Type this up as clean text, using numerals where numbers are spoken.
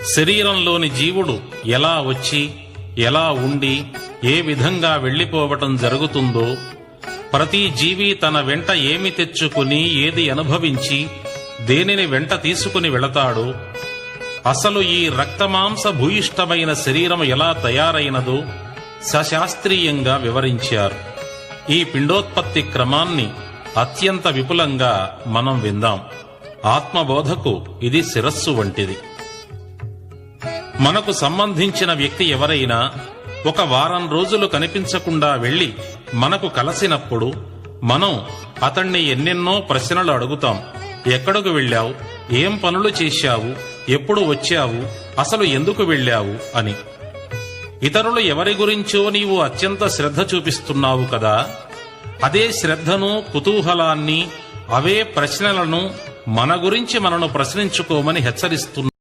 శరీరంలోని జీవుడు ఎలా వచ్చి ఎలా ఉండి ఏ విధంగా వెళ్లిపోవటం జరుగుతుందో, ప్రతి జీవి తన వెంట ఏమి తెచ్చుకుని ఏది అనుభవించి దేనిని వెంట తీసుకుని వెళతాడో, అసలు ఈ రక్తమాంస భూయిష్టమైన శరీరం ఎలా తయారైనదో సశాస్త్రీయంగా వివరించారు. ఈ పిండోత్పత్తి క్రమాన్ని అత్యంత విపులంగా మనం విందాం. ఆత్మబోధకు ఇది శిరస్సు వంటిది. మనకు సంబంధించిన వ్యక్తి ఎవరైనా ఒక వారం రోజులు కనిపించకుండా వెళ్లి మనకు కలిసినప్పుడు మనం అతణ్ణి ఎన్నెన్నో ప్రశ్నలు అడుగుతాం. ఎక్కడకు వెళ్ళావు, ఏం పనులు చేశావు, ఎప్పుడు వచ్చావు, అసలు ఎందుకు వెళ్ళావు అని. ఇతరులు ఎవరి గురించో నీవు అత్యంత శ్రద్ధ చూపిస్తున్నావు కదా, అదే శ్రద్ధను, కుతూహలాన్ని, అవే ప్రశ్నలను మన గురించి మనను ప్రశ్నించుకోమని హెచ్చరిస్తున్నా.